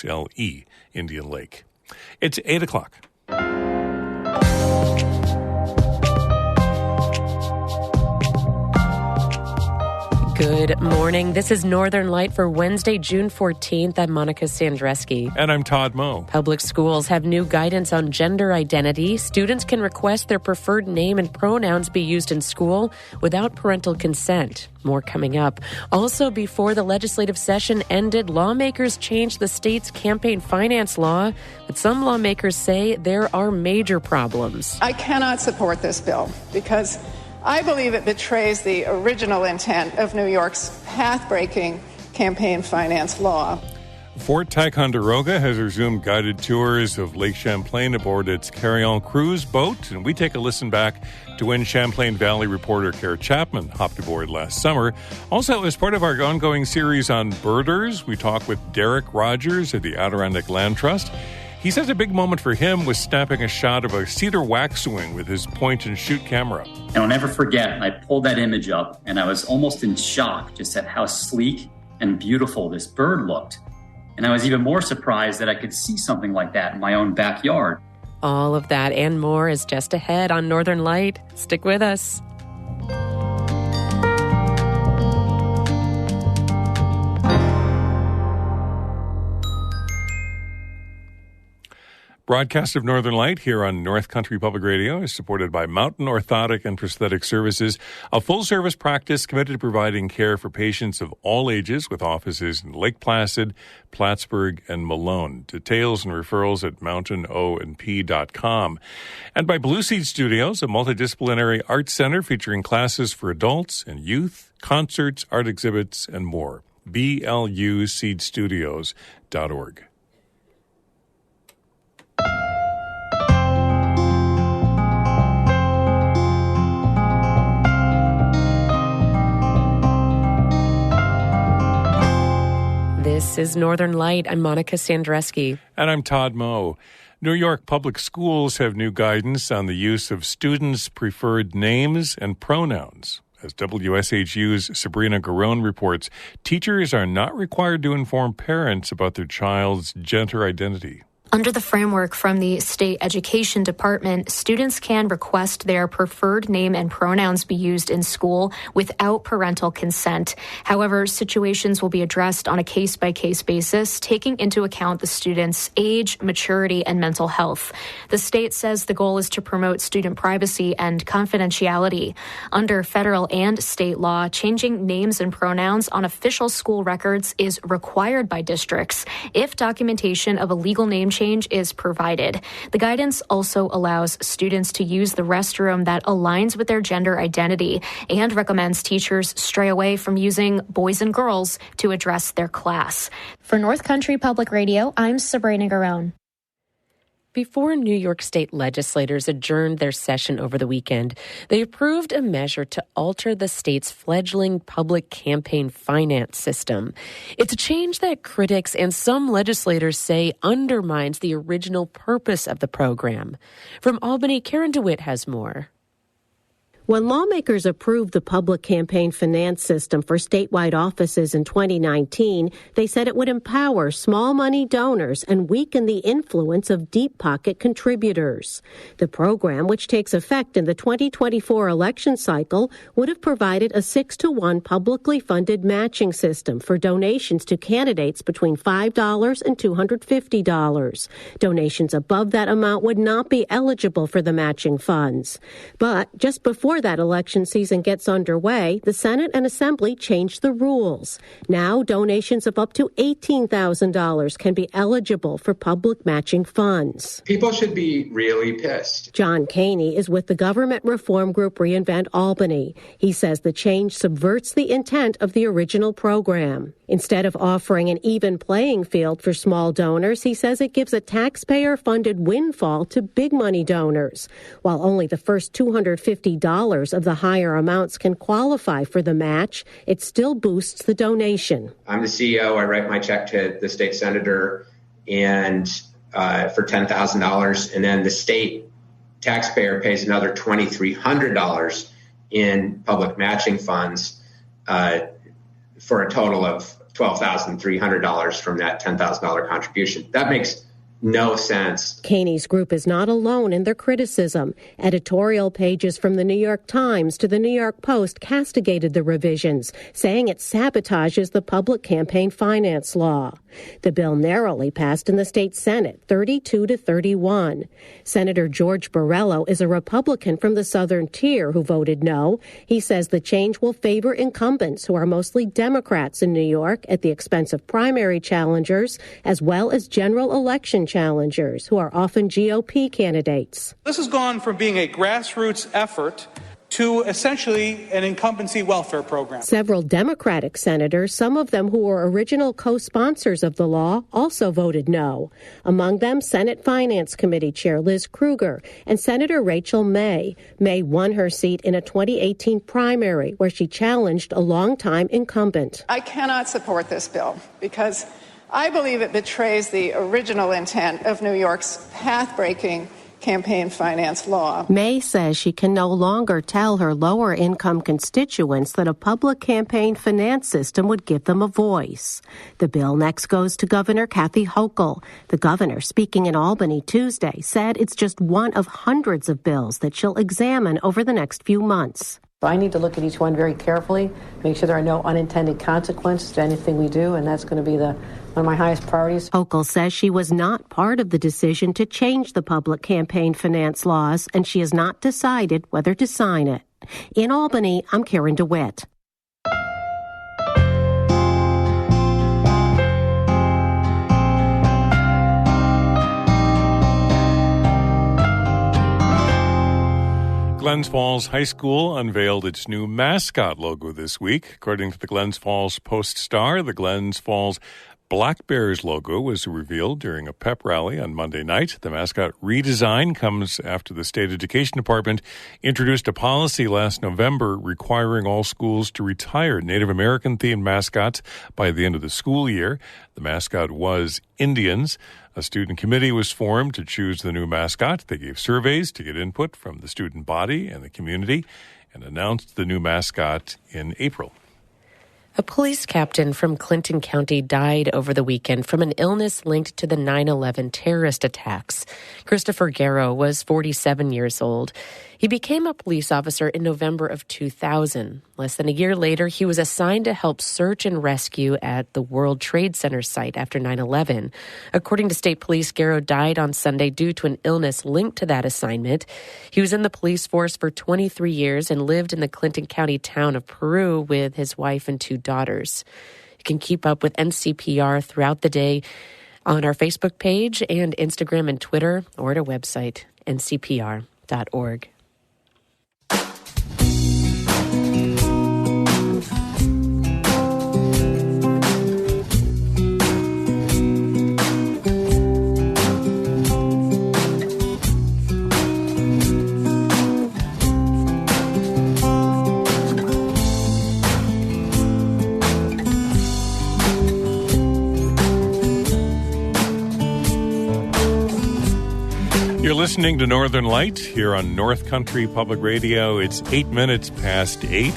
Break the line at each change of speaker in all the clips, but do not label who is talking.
XLE, Indian Lake. It's 8 o'clock.
Good morning. This is Northern Light for Wednesday, June 14th. I'm Monica Sandreski.
And I'm Todd Moe.
Public schools have new guidance on gender identity. Students can request their preferred name and pronouns be used in school without parental consent. More coming up. Also, before the legislative session ended, lawmakers changed the state's campaign finance law, but some lawmakers say there are major problems.
I cannot support this bill because I believe it betrays the original intent of New York's path-breaking campaign finance law.
Fort Ticonderoga has resumed guided tours of Lake Champlain aboard its Carillon cruise boat, and we take a listen back to when Champlain Valley reporter Kara Chapman hopped aboard last summer. Also, as part of our ongoing series on birders, we talk with Derek Rogers of the Adirondack Land Trust. He says a big moment for him was snapping a shot of a cedar waxwing with his point-and-shoot camera.
And I'll never forget, I pulled that image up, and I was almost in shock just at how sleek and beautiful this bird looked. And I was even more surprised that I could see something like that in my own backyard.
All of that and more is just ahead on Northern Light. Stick with us.
Broadcast of Northern Light here on North Country Public Radio is supported by Mountain Orthotic and Prosthetic Services, a full-service practice committed to providing care for patients of all ages with offices in Lake Placid, Plattsburgh, and Malone. Details and referrals at mountainOandP.com. And by Blue Seed Studios, a multidisciplinary art center featuring classes for adults and youth, concerts, art exhibits, and more. BLUseedstudios.org.
This is Northern Light. I'm Monica Sandreski.
And I'm Todd Moe. New York public schools have new guidance on the use of students' preferred names and pronouns. As WSHU's Sabrina Garone reports, teachers are not required to inform parents about their child's gender identity.
Under the framework from the State Education Department, students can request their preferred name and pronouns be used in school without parental consent. However, situations will be addressed on a case-by-case basis, taking into account the student's age, maturity, and mental health. The state says the goal is to promote student privacy and confidentiality. Under federal and state law, changing names and pronouns on official school records is required by districts if documentation of a legal name change is provided. The guidance also allows students to use the restroom that aligns with their gender identity and recommends teachers stray away from using boys and girls to address their class. For North Country Public Radio, I'm Sabrina Garone.
Before New York State legislators adjourned their session over the weekend, they approved a measure to alter the state's fledgling public campaign finance system. It's a change that critics and some legislators say undermines the original purpose of the program. From Albany, Karen DeWitt has more.
When lawmakers approved the public campaign finance system for statewide offices in 2019, they said it would empower small money donors and weaken the influence of deep pocket contributors. The program, which takes effect in the 2024 election cycle, would have provided a 6-to-1 publicly funded matching system for donations to candidates between $5 and $250. Donations above that amount would not be eligible for the matching funds. But just before that election season gets underway, the Senate and Assembly changed the rules. Now, donations of up to $18,000 can be eligible for public matching funds.
People should be really pissed.
John Caney is with the government reform group Reinvent Albany. He says the change subverts the intent of the original program. Instead of offering an even playing field for small donors, he says it gives a taxpayer-funded windfall to big money donors. While only the first $250 of the higher amounts can qualify for the match, it still boosts the donation.
I'm the CEO. I write my check to the state senator and for $10,000, and then the state taxpayer pays another $2,300 in public matching funds for a total of $12,300 from that $10,000 contribution. That makes no sense.
Caney's group is not alone in their criticism. Editorial pages from the New York Times to the New York Post castigated the revisions, saying it sabotages the public campaign finance law. The bill narrowly passed in the state Senate, 32-31. Senator George Borrello is a Republican from the Southern Tier who voted no. He says the change will favor incumbents who are mostly Democrats in New York at the expense of primary challengers, as well as general election challengers who are often GOP candidates.
This has gone from being a grassroots effort to essentially an incumbency welfare program.
Several Democratic senators, some of them who were original co-sponsors of the law, also voted no. Among them, Senate Finance Committee Chair Liz Krueger and Senator Rachel May. May won her seat in a 2018 primary where she challenged a longtime incumbent.
I cannot support this bill because I believe it betrays the original intent of New York's path-breaking campaign finance law.
May says she can no longer tell her lower-income constituents that a public campaign finance system would give them a voice. The bill next goes to Governor Kathy Hochul. The governor, speaking in Albany Tuesday, said it's just one of hundreds of bills that she'll examine over the next few months.
I need to look at each one very carefully, make sure there are no unintended consequences to anything we do, and that's going to be one of my highest priorities.
Hochul says she was not part of the decision to change the public campaign finance laws, and she has not decided whether to sign it. In Albany, I'm Karen DeWitt.
Glens Falls High School unveiled its new mascot logo this week. According to the Glens Falls Post-Star, the Glens Falls Black Bears logo was revealed during a pep rally on Monday night. The mascot redesign comes after the state education department introduced a policy last November requiring all schools to retire Native American-themed mascots by the end of the school year. The mascot was Indians. A student committee was formed to choose the new mascot. They gave surveys to get input from the student body and the community and announced the new mascot in April.
A police captain from Clinton County died over the weekend from an illness linked to the 9/11 terrorist attacks. Christopher Garrow was 47 years old. He became a police officer in November of 2000. Less than a year later, he was assigned to help search and rescue at the World Trade Center site after 9/11. According to state police, Garrow died on Sunday due to an illness linked to that assignment. He was in the police force for 23 years and lived in the Clinton County town of Peru with his wife and 2 daughters. You can keep up with NCPR throughout the day on our Facebook page and Instagram and Twitter, or at our website, ncpr.org.
You're listening to Northern Light here on North Country Public Radio. It's 8 minutes past 8.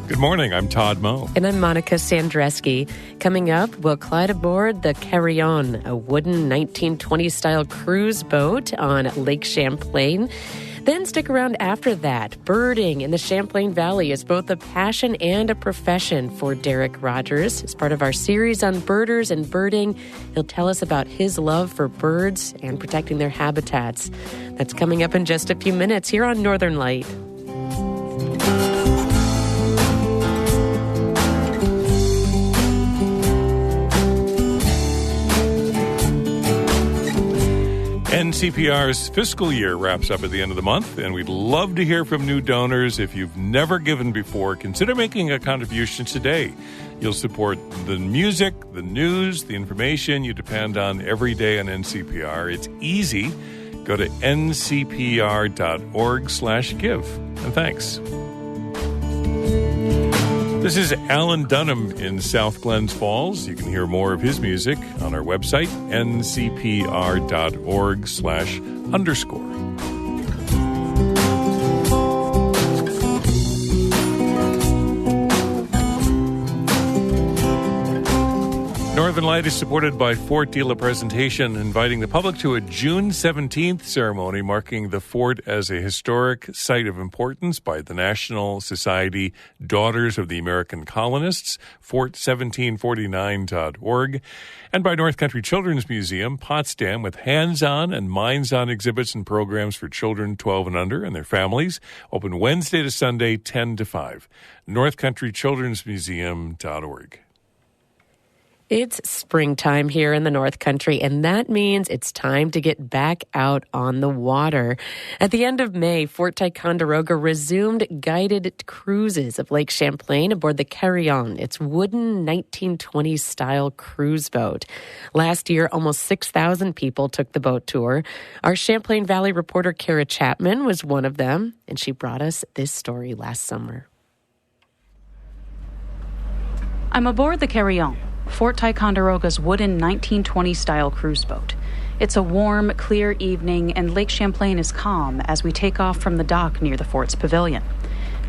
Good morning. I'm Todd Moe.
And I'm Monica Sandreski. Coming up, we'll glide aboard the Carry On, a wooden 1920s-style cruise boat on Lake Champlain. Then stick around after that. Birding in the Champlain Valley is both a passion and a profession for Derek Rogers. As part of our series on birders and birding, he'll tell us about his love for birds and protecting their habitats. That's coming up in just a few minutes here on Northern Light.
NCPR's fiscal year wraps up at the end of the month, and we'd love to hear from new donors. If you've never given before, consider making a contribution today. You'll support the music, the news, the information you depend on every day on NCPR. It's easy. Go to ncpr.org/give. And thanks. This is Alan Dunham in South Glens Falls. You can hear more of his music on our website, ncpr.org/_. Northern Light is supported by Fort de la Presentation, inviting the public to a June 17th ceremony marking the fort as a historic site of importance by the National Society Daughters of the American Colonists, fort1749.org, and by North Country Children's Museum, Potsdam, with hands-on and minds-on exhibits and programs for children 12 and under and their families, open Wednesday to Sunday, 10 to 5. NorthCountryChildren'sMuseum.org.
It's springtime here in the North Country, and that means it's time to get back out on the water. At the end of May, Fort Ticonderoga resumed guided cruises of Lake Champlain aboard the Carillon, its wooden 1920s-style cruise boat. Last year, almost 6,000 people took the boat tour. Our Champlain Valley reporter Kara Chapman was one of them, and she brought us this story last summer.
I'm aboard the Carillon, Fort Ticonderoga's wooden 1920s-style cruise boat. It's a warm, clear evening, and Lake Champlain is calm as we take off from the dock near the fort's pavilion.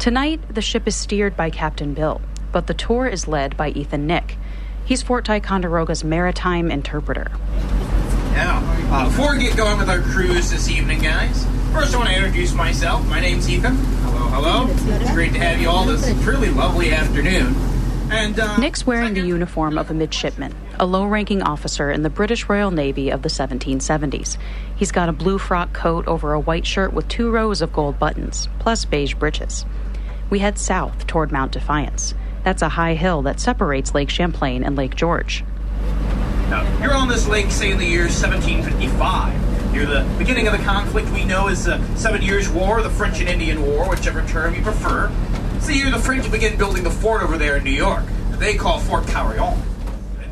Tonight, the ship is steered by Captain Bill, but the tour is led by Ethan Nick. He's Fort Ticonderoga's maritime interpreter.
Now, before we get going with our cruise this evening, guys, first I want to introduce myself. My name's Ethan. Hello. It's great to have you all this really lovely afternoon. And,
Nick's wearing the uniform of a midshipman, a low-ranking officer in the British Royal Navy of the 1770s. He's got a blue frock coat over a white shirt with 2 rows of gold buttons, plus beige breeches. We head south toward Mount Defiance. That's a high hill that separates Lake Champlain and Lake George.
Now, you're on this lake, say, in the year 1755. Near the beginning of the conflict we know as the 7 Years' War, the French and Indian War, whichever term you prefer. It's the year the French began building the fort over there in New York. They call Fort Carillon.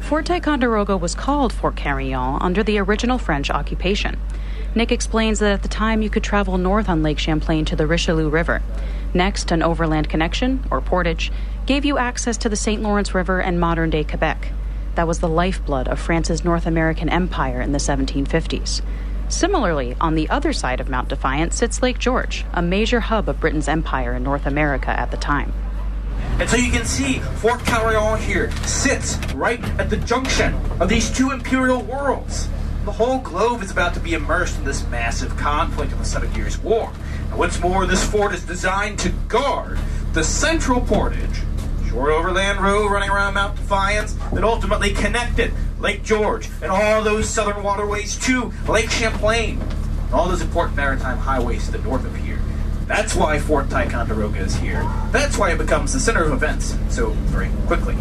Fort Ticonderoga was called Fort Carillon under the original French occupation. Nick explains that at the time you could travel north on Lake Champlain to the Richelieu River. Next, an overland connection, or portage, gave you access to the St. Lawrence River and modern-day Quebec. That was the lifeblood of France's North American empire in the 1750s. Similarly, on the other side of Mount Defiance sits Lake George, a major hub of Britain's empire in North America at the time.
And so you can see Fort Carillon here sits right at the junction of these 2 imperial worlds. The whole globe is about to be immersed in this massive conflict of the 7 Years' War. And what's more, this fort is designed to guard the central portage, short overland road running around Mount Defiance that ultimately connected Lake George and all those southern waterways to Lake Champlain, and all those important maritime highways to the north of here. That's why Fort Ticonderoga is here. That's why it becomes the center of events so very quickly.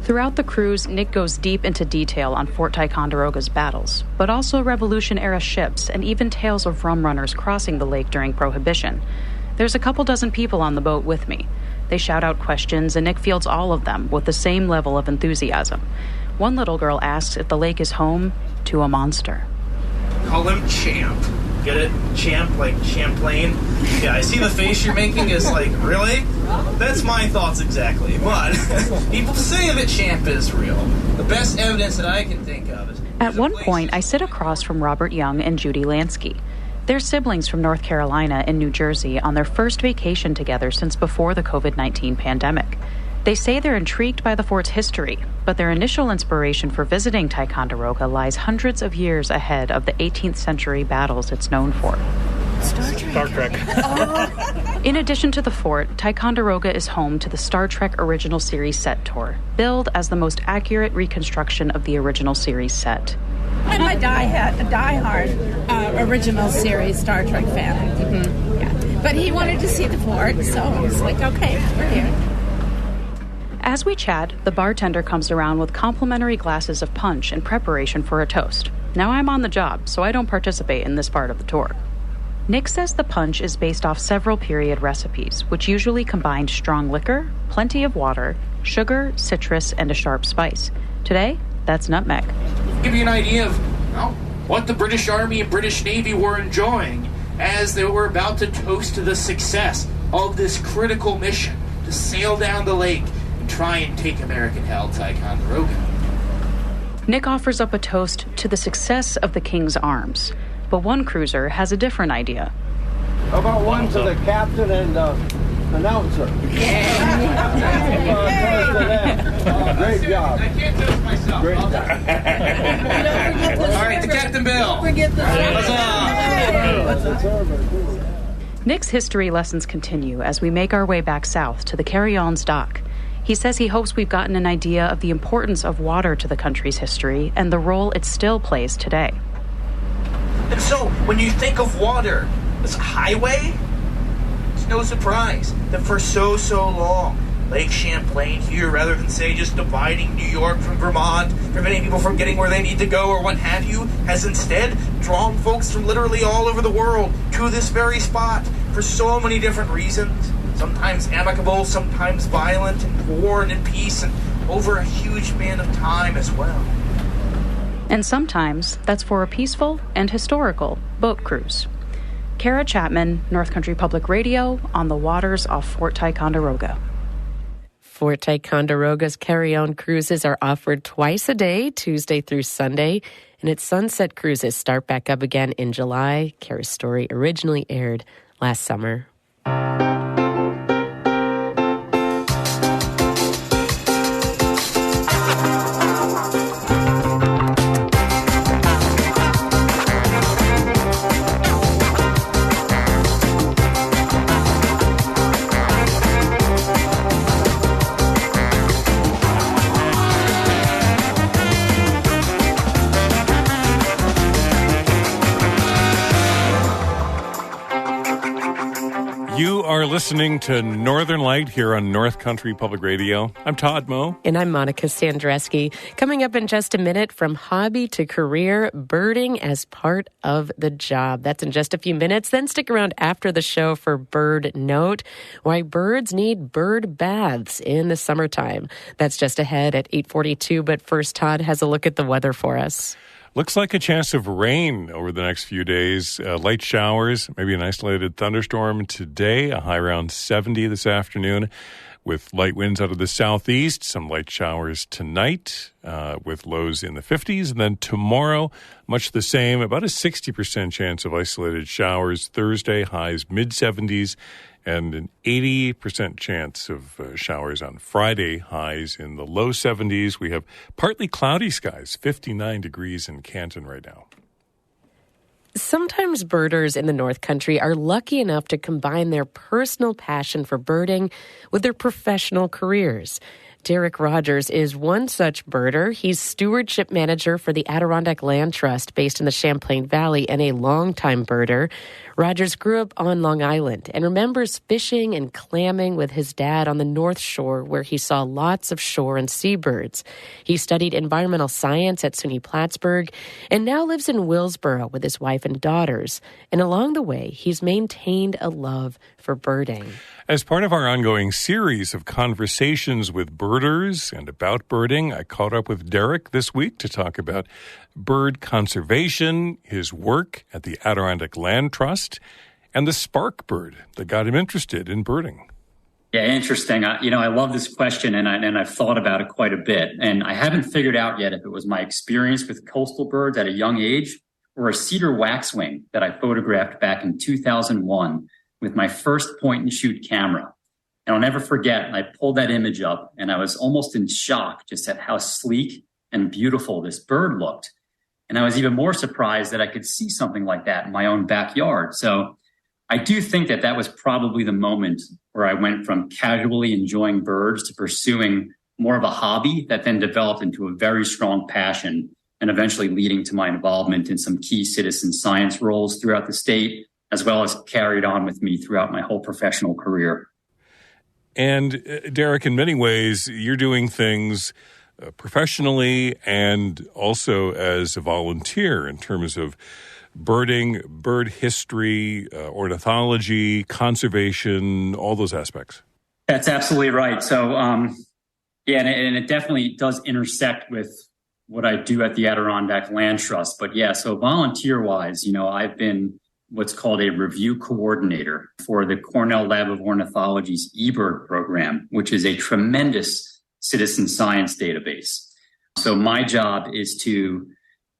Throughout the cruise, Nick goes deep into detail on Fort Ticonderoga's battles, but also Revolution-era ships and even tales of rum runners crossing the lake during Prohibition. There's a couple dozen people on the boat with me. They shout out questions, and Nick fields all of them with the same level of enthusiasm. One little girl asks if the lake is home to a monster.
Call him Champ. Get it? Champ, like Champlain? Yeah, I see the face you're making is like, really? That's my thoughts exactly. But people say that Champ is real. The best evidence that I can think of is...
At one point, I sit across from Robert Young and Judy Lansky. They're siblings from North Carolina and New Jersey on their first vacation together since before the COVID-19 pandemic. They say they're intrigued by the fort's history, but their initial inspiration for visiting Ticonderoga lies hundreds of years ahead of the 18th century battles it's known for.
Star Trek.
In addition to the fort, Ticonderoga is home to the Star Trek Original Series set tour, billed as the most accurate reconstruction of the original series set.
I'm a diehard original series Star Trek fan. Mm-hmm. Yeah. But he wanted to see the fort, so I was like, okay, we're here.
As we chat, the bartender comes around with complimentary glasses of punch in preparation for a toast. Now I'm on the job, so I don't participate in this part of the tour. Nick says the punch is based off several period recipes, which usually combined strong liquor, plenty of water, sugar, citrus, and a sharp spice. Today, that's nutmeg.
Give you an idea of what the British Army and British Navy were enjoying as they were about to toast to the success of this critical mission to sail down the lake and try and take American-held Ticonderoga.
Nick offers up a toast to the success of the King's arms, but one cruiser has a different idea.
How about one to the captain and announcer? Great job.
I can't do it myself.
Great job.
All right, to Captain Bill.
Forget the
Nick's history lessons continue as we make our way back south to the Carry-On's dock. He says he hopes we've gotten an idea of the importance of water to the country's history and the role it still plays today.
And so, when you think of water as a highway, it's no surprise that for so long, Lake Champlain here, rather than say just dividing New York from Vermont, preventing people from getting where they need to go or what have you, has instead drawn folks from literally all over the world to this very spot for so many different reasons. Sometimes amicable, sometimes violent, in war and in peace, and over a huge span of time as well.
And sometimes that's for a peaceful and historical boat cruise. Kara Chapman, North Country Public Radio, on the waters off Fort Ticonderoga.
Fort Ticonderoga's carry-on cruises are offered twice a day, Tuesday through Sunday, and its sunset cruises start back up again in July. Kara's story originally aired last summer.
You are listening to Northern Light here on North Country Public Radio. I'm Todd Moe.
And I'm Monica Sandreski. Coming up in just a minute, from hobby to career, birding as part of the job. That's in just a few minutes. Then stick around after the show for Bird Note, why birds need bird baths in the summertime. That's just ahead at 8:42. But first, Todd has a look at the weather for us.
Looks like a chance of rain over the next few days. Light showers, maybe an isolated thunderstorm today, a high around 70 this afternoon, with light winds out of the southeast. Some light showers tonight with lows in the 50s. And then tomorrow, much the same, about a 60% chance of isolated showers. Thursday, highs mid-70s. And an 80% chance of showers on Friday, highs in the low 70s. We have partly cloudy skies, 59 degrees in Canton right now.
Sometimes birders in the North Country are lucky enough to combine their personal passion for birding with their professional careers. Derek Rogers is one such birder. He's stewardship manager for the Adirondack Land Trust based in the Champlain Valley and a longtime birder. Rogers grew up on Long Island and remembers fishing and clamming with his dad on the North Shore, where he saw lots of shore and seabirds. He studied environmental science at SUNY Plattsburgh and now lives in Willsboro with his wife and daughters. And along the way, he's maintained a love for birding.
As part of our ongoing series of conversations with birders and about birding, I caught up with Derek this week to talk about bird conservation, his work at the Adirondack Land Trust, and the spark bird that got him interested in birding.
Yeah, interesting. I love this question, and I've thought about it quite a bit. And I haven't figured out yet if it was my experience with coastal birds at a young age or a cedar waxwing that I photographed back in 2001 with my first point-and-shoot camera. And I'll never forget, I pulled that image up, and I was almost in shock just at how sleek and beautiful this bird looked. And I was even more surprised that I could see something like that in my own backyard. So I do think that was probably the moment where I went from casually enjoying birds to pursuing more of a hobby that then developed into a very strong passion and eventually leading to my involvement in some key citizen science roles throughout the state, as well as carried on with me throughout my whole professional career.
And Derek, in many ways, you're doing things professionally and also as a volunteer in terms of birding, bird history, ornithology, conservation, all those aspects.
That's absolutely right. So, and it definitely does intersect with what I do at the Adirondack Land Trust. But yeah, so volunteer-wise, I've been what's called a review coordinator for the Cornell Lab of Ornithology's eBird program, which is a tremendous citizen science database. So my job is to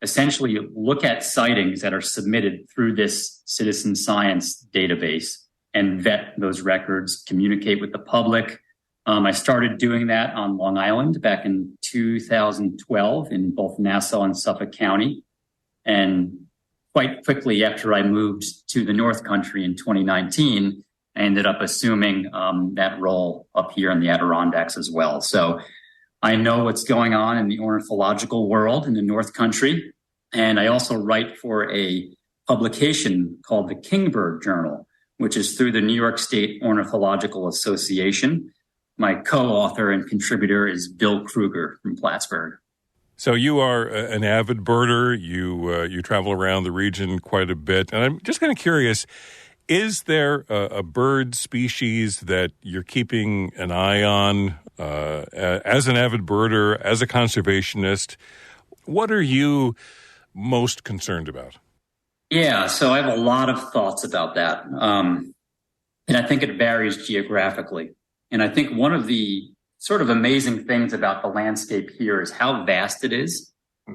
essentially look at sightings that are submitted through this citizen science database and vet those records, communicate with the public, I started doing that on Long Island back in 2012 in both Nassau and Suffolk County. And quite quickly after I moved to the North Country in 2019, I ended up assuming that role up here in the Adirondacks as well. So I know what's going on in the ornithological world in the North Country. And I also write for a publication called the Kingbird Journal, which is through the New York State Ornithological Association. My co-author and contributor is Bill Kruger from Plattsburgh.
So you are an avid birder. You travel around the region quite a bit. And I'm just kind of curious, is there a bird species that you're keeping an eye on as an avid birder, as a conservationist? What are you most concerned about?
Yeah, so I have a lot of thoughts about that. And I think it varies geographically. And I think one of the sort of amazing things about the landscape here is how vast it is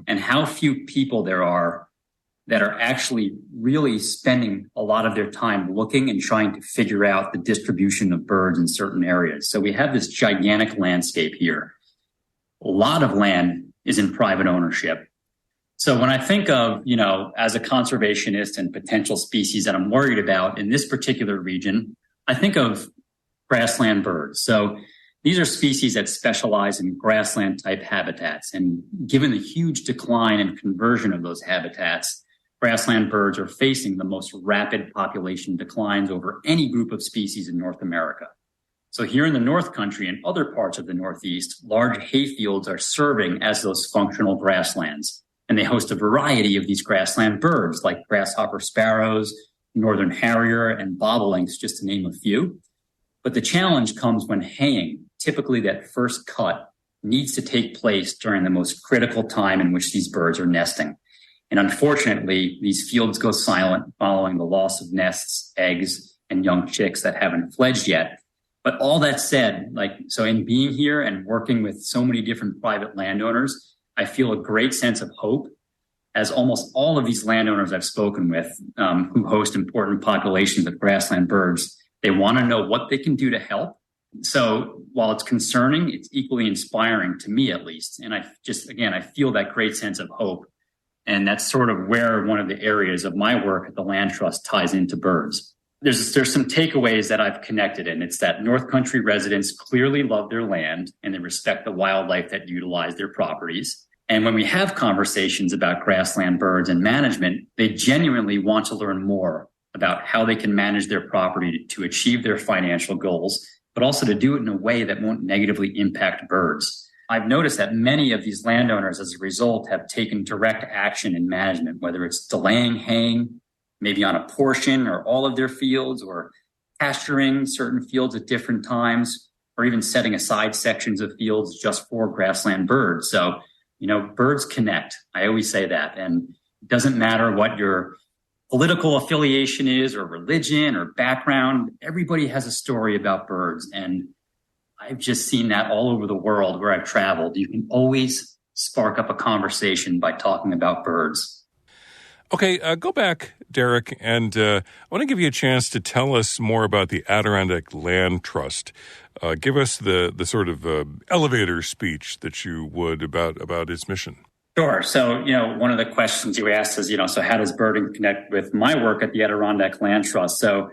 and how few people there are that are actually really spending a lot of their time looking and trying to figure out the distribution of birds in certain areas. So we have this gigantic landscape here. A lot of land is in private ownership. So when I think of, as a conservationist and potential species that I'm worried about in this particular region, I think of grassland birds. So these are species that specialize in grassland type habitats. And given the huge decline and conversion of those habitats, grassland birds are facing the most rapid population declines over any group of species in North America. So here in the North Country and other parts of the Northeast, large hayfields are serving as those functional grasslands. And they host a variety of these grassland birds like grasshopper sparrows, northern harrier, and bobolinks, just to name a few. But the challenge comes when haying, typically that first cut, needs to take place during the most critical time in which these birds are nesting. And unfortunately, these fields go silent following the loss of nests, eggs, and young chicks that haven't fledged yet. But all that said, so in being here and working with so many different private landowners, I feel a great sense of hope, as almost all of these landowners I've spoken with who host important populations of grassland birds, they want to know what they can do to help. So while it's concerning, it's equally inspiring to me, at least. And I feel that great sense of hope. And that's sort of where one of the areas of my work at the Land Trust ties into birds. There's some takeaways that I've connected in. It's that North Country residents clearly love their land and they respect the wildlife that utilize their properties. And when we have conversations about grassland birds and management, they genuinely want to learn more about how they can manage their property to achieve their financial goals, but also to do it in a way that won't negatively impact birds. I've noticed that many of these landowners, as a result, have taken direct action in management, whether it's delaying haying, maybe on a portion or all of their fields, or pasturing certain fields at different times, or even setting aside sections of fields just for grassland birds. So, birds connect. I always say that. And it doesn't matter what your political affiliation is or religion or background. Everybody has a story about birds. And I've just seen that all over the world where I've traveled. You can always spark up a conversation by talking about birds.
Okay, go back, Derek, and I want to give you a chance to tell us more about the Adirondack Land Trust. Give us the sort of elevator speech that you would about its mission.
Sure. So, one of the questions you asked is, so how does birding connect with my work at the Adirondack Land Trust? So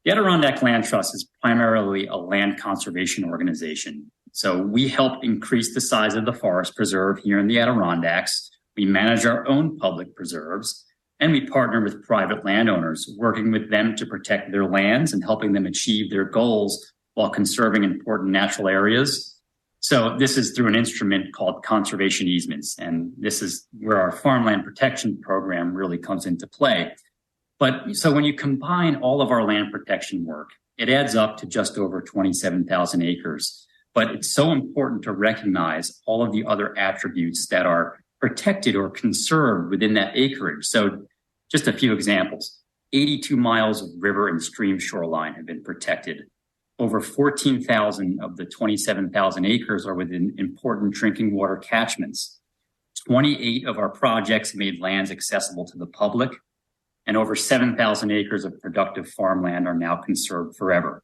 the Adirondack Land Trust is primarily a land conservation organization. So we help increase the size of the forest preserve here in the Adirondacks. We manage our own public preserves, and we partner with private landowners, working with them to protect their lands and helping them achieve their goals while conserving important natural areas. So this is through an instrument called conservation easements, and this is where our farmland protection program really comes into play. But so when you combine all of our land protection work, it adds up to just over 27,000 acres. But it's so important to recognize all of the other attributes that are protected or conserved within that acreage. So just a few examples. 82 miles of river and stream shoreline have been protected. Over 14,000 of the 27,000 acres are within important drinking water catchments. 28 of our projects made lands accessible to the public, and over 7,000 acres of productive farmland are now conserved forever.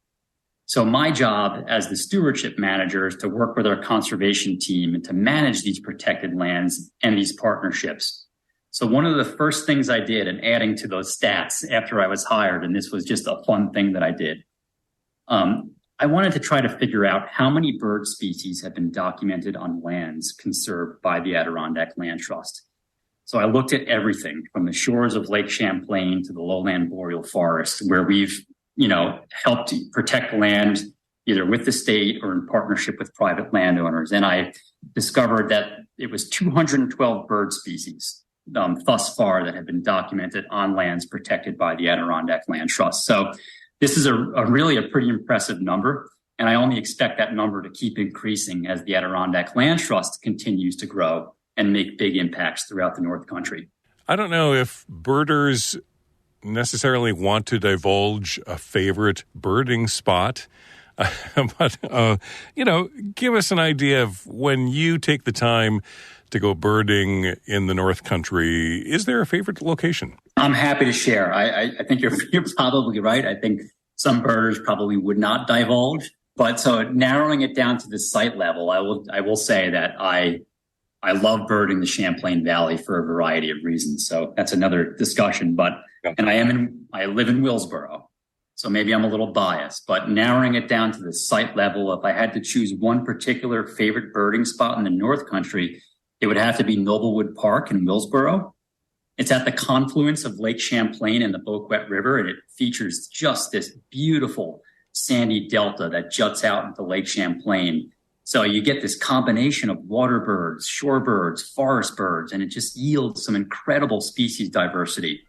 So my job as the stewardship manager is to work with our conservation team and to manage these protected lands and these partnerships. So one of the first things I did, and adding to those stats after I was hired, and this was just a fun thing that I did, I wanted to try to figure out how many bird species have been documented on lands conserved by the Adirondack Land Trust. So I looked at everything from the shores of Lake Champlain to the lowland boreal forest, where we've, helped protect land either with the state or in partnership with private landowners. And I discovered that it was 212 bird species thus far that have been documented on lands protected by the Adirondack Land Trust. So this is a really pretty impressive number, and I only expect that number to keep increasing as the Adirondack Land Trust continues to grow and make big impacts throughout the North Country.
I don't know if birders necessarily want to divulge a favorite birding spot, but, give us an idea of when you take the time to go birding in the North Country. Is there a favorite location?
I'm happy to share. I think you're probably right. I think some birders probably would not divulge. But so narrowing it down to the site level, I will say that I love birding the Champlain Valley for a variety of reasons. So that's another discussion. And I live in Willsboro, so maybe I'm a little biased. But narrowing it down to the site level, if I had to choose one particular favorite birding spot in the North Country, it would have to be Noblewood Park in Willsboro. It's at the confluence of Lake Champlain and the Boquet River, and it features just this beautiful sandy delta that juts out into Lake Champlain. So you get this combination of water birds, shore birds, forest birds, and it just yields some incredible species diversity.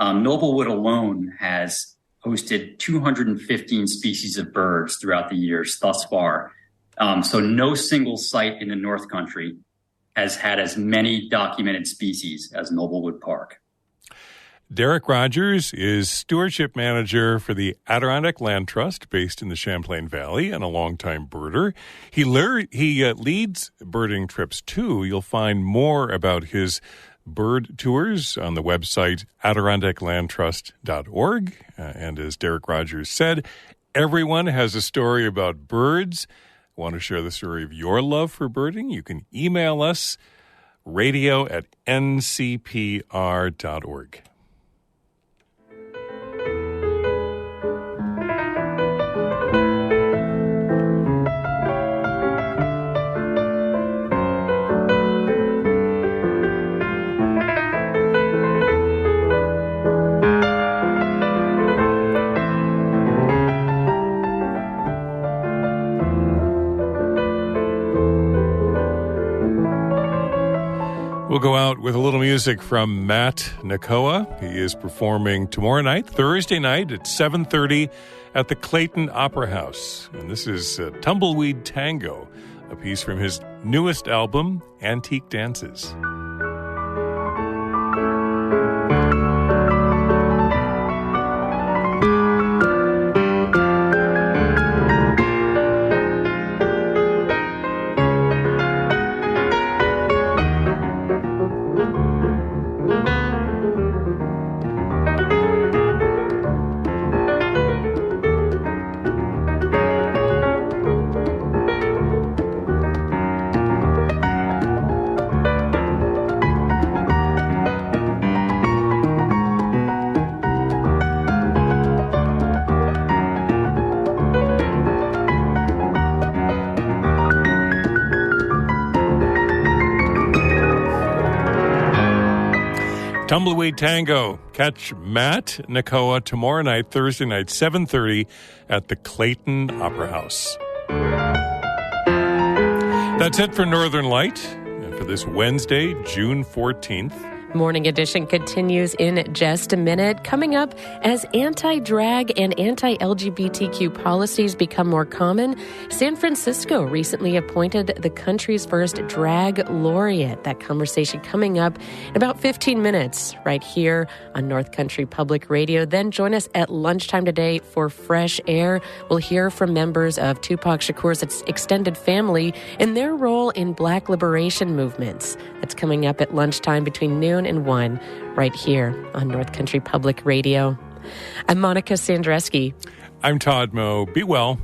Noblewood alone has hosted 215 species of birds throughout the years thus far. So no single site in the North Country has had as many documented species as Noblewood Park.
Derek Rogers is stewardship manager for the Adirondack Land Trust based in the Champlain Valley and a longtime birder. He leads birding trips too. You'll find more about his bird tours on the website adirondacklandtrust.org. And as Derek Rogers said, everyone has a story about birds. Want to share the story of your love for birding? You can email us, radio@ncpr.org. We'll go out with a little music from Matt Nakoa. He is performing tomorrow night, Thursday night at 7:30 at the Clayton Opera House. And this is Tumbleweed Tango, a piece from his newest album, Antique Dances. Tumbleweed Tango. Catch Matt Nakoa tomorrow night, Thursday night, 7:30 at the Clayton Opera House. That's it for Northern Light and for this Wednesday, June 14th.
Morning Edition continues in just a minute. Coming up, as anti-drag and anti-LGBTQ policies become more common, San Francisco recently appointed the country's first drag laureate. That conversation coming up in about 15 minutes right here on North Country Public Radio. Then join us at lunchtime today for Fresh Air. We'll hear from members of Tupac Shakur's extended family and their role in Black liberation movements. That's coming up at lunchtime between noon and 1 right here on North Country Public Radio. I'm Monica Sandreski.
I'm Todd Moe. Be well.